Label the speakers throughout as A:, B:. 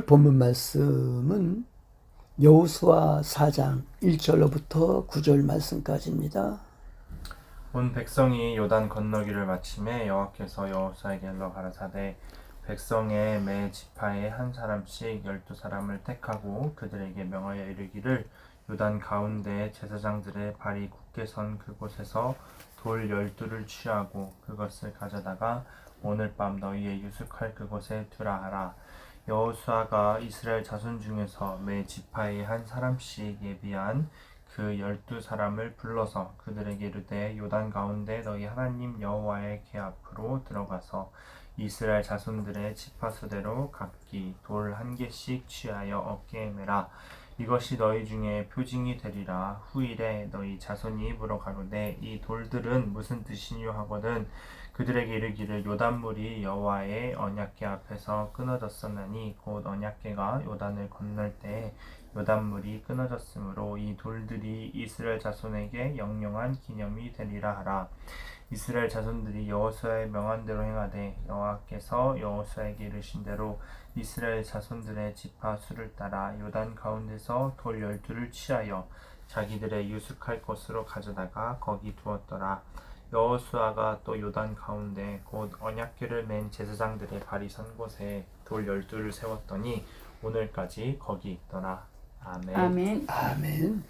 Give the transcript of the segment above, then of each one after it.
A: 오늘 본문 말씀은 여호수아 4장 1절로부터 9절 말씀까지입니다.
B: 온 백성이 요단 건너기를 마침에 여호와께서 여호수아에게 일러 가라사대 백성의 매 지파에 한 사람씩 12사람을 택하고 그들에게 명하여 이르기를 요단 가운데 제사장들의 발이 굳게 선 그곳에서 돌 12를 취하고 그것을 가져다가 오늘 밤 너희의 유숙할 그곳에 두라 하라. 여호수아가 이스라엘 자손 중에서 매 지파에 한 사람씩 예비한 그 12사람을 불러서 그들에게 이르되 요단 가운데 너희 하나님 여호와의 궤 앞으로 들어가서 이스라엘 자손들의 지파수대로 각기 돌 한 개씩 취하여 어깨에 매라. 이것이 너희 중에 표징이 되리라. 후일에 너희 자손이 물어가로되 이 돌들은 무슨 뜻이뇨 하거든 그들에게 이르기를 요단물이 여호와의 언약궤 앞에서 끊어졌었나니 곧 언약궤가 요단을 건널 때에 요단물이 끊어졌으므로 이 돌들이 이스라엘 자손에게 영영한 기념이 되리라 하라. 이스라엘 자손들이 여호수아의 명한 대로 행하되 여호와께서 여호수아에게 이르신 대로 이스라엘 자손들의 지파 수를 따라 요단 가운데서 돌 12를 취하여 자기들의 유숙할 곳으로 가져다가 거기 두었더라. 여호수아가 또 요단 가운데 곧 언약궤를 맨 제사장들의 발이 선 곳에 돌 12를 세웠더니 오늘까지 거기 있더라. 아멘.
C: 아멘.
A: 아멘.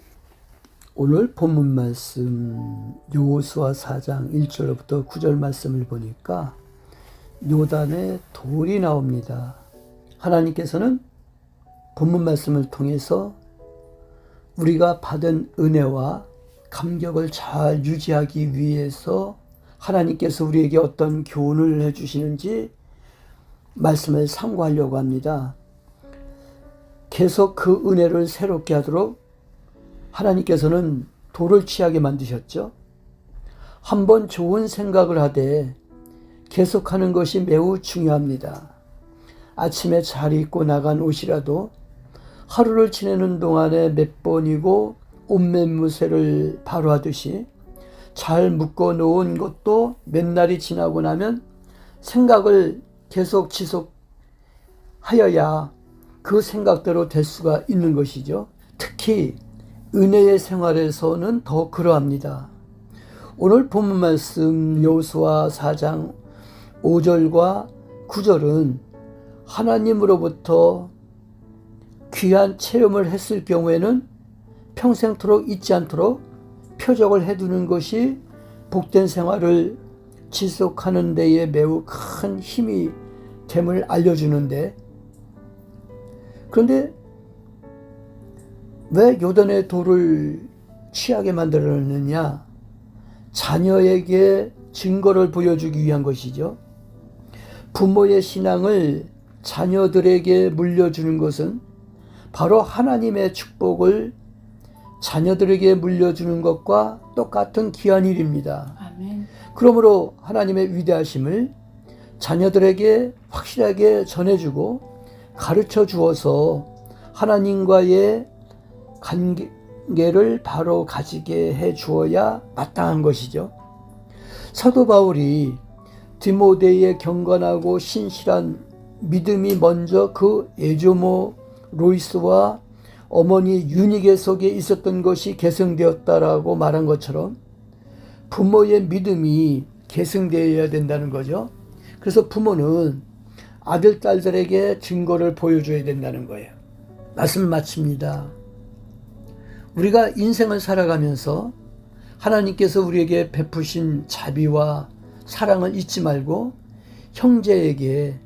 A: 오늘 본문 말씀 여호수아 4장 1절부터 9절 말씀을 보니까 요단의 돌이 나옵니다. 하나님께서는 본문 말씀을 통해서 우리가 받은 은혜와 감격을 잘 유지하기 위해서 하나님께서 우리에게 어떤 교훈을 해주시는지 말씀을 상고하려고 합니다. 계속 그 은혜를 새롭게 하도록 하나님께서는 돌을 취하게 만드셨죠. 한번 좋은 생각을 하되 계속하는 것이 매우 중요합니다. 아침에 잘 입고 나간 옷이라도 하루를 지내는 동안에 몇 번이고 옷매무새를 바로 하듯이 잘 묶어 놓은 것도 몇 날이 지나고 나면 생각을 계속 지속하여야 그 생각대로 될 수가 있는 것이죠. 특히 은혜의 생활에서는 더 그러합니다. 오늘 본문 말씀 여호수아 4장 5절과 9절은 하나님으로부터 귀한 체험을 했을 경우에는 평생토록 잊지 않도록 표적을 해두는 것이 복된 생활을 지속하는 데에 매우 큰 힘이 됨을 알려주는데, 그런데 왜 요단의 돌을 취하게 만들었느냐? 자녀에게 증거를 보여주기 위한 것이죠. 부모의 신앙을 자녀들에게 물려주는 것은 바로 하나님의 축복을 자녀들에게 물려주는 것과 똑같은 귀한 일입니다.
C: 아멘.
A: 그러므로 하나님의 위대하심을 자녀들에게 확실하게 전해주고 가르쳐 주어서 하나님과의 관계를 바로 가지게 해 주어야 마땅한 것이죠. 사도 바울이 디모데의 경건하고 신실한 믿음이 먼저 그 에조모 로이스와 어머니 유니게 속에 있었던 것이 계승되었다라고 말한 것처럼 부모의 믿음이 계승되어야 된다는 거죠. 그래서 부모는 아들, 딸들에게 증거를 보여줘야 된다는 거예요. 말씀을 마칩니다. 우리가 인생을 살아가면서 하나님께서 우리에게 베푸신 자비와 사랑을 잊지 말고 형제에게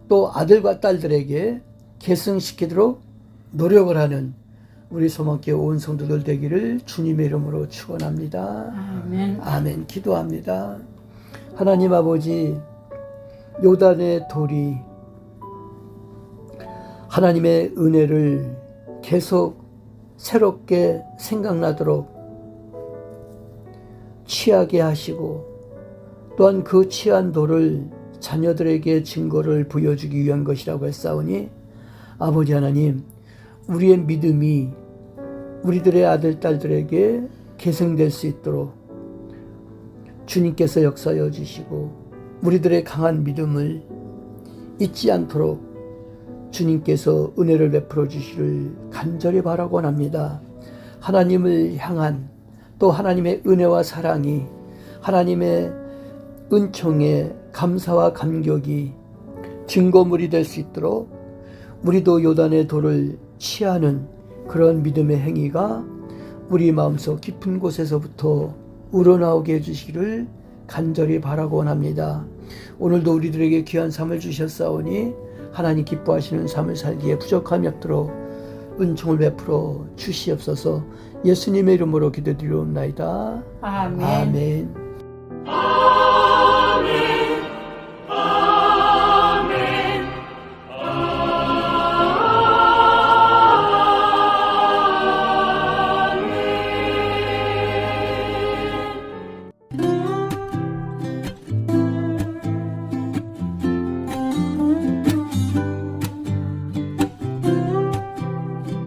A: 또 아들과 딸들에게 계승시키도록 노력을 하는 우리 소망교회 온 성도들 되기를 주님의 이름으로 축원합니다.
C: 아멘.
A: 아멘. 기도합니다. 하나님 아버지, 요단의 돌이 하나님의 은혜를 계속 새롭게 생각나도록 취하게 하시고 또한 그 취한 돌을 자녀들에게 증거를 보여주기 위한 것이라고 했사오니 아버지 하나님, 우리의 믿음이 우리들의 아들, 딸들에게 계승될 수 있도록 주님께서 역사하여 주시고 우리들의 강한 믿음을 잊지 않도록 주님께서 은혜를 베풀어 주시를 간절히 바라곤 합니다. 하나님을 향한 또 하나님의 은혜와 사랑이, 하나님의 은총에 감사와 감격이 증거물이 될 수 있도록 우리도 요단의 돌을 취하는 그런 믿음의 행위가 우리 마음속 깊은 곳에서부터 우러나오게 해주시기를 간절히 바라곤 합니다. 오늘도 우리들에게 귀한 삶을 주셨사오니 하나님 기뻐하시는 삶을 살기에 부족함이 없도록 은총을 베풀어 주시옵소서. 예수님의 이름으로 기도드리옵나이다.
C: 아멘.
A: 아멘.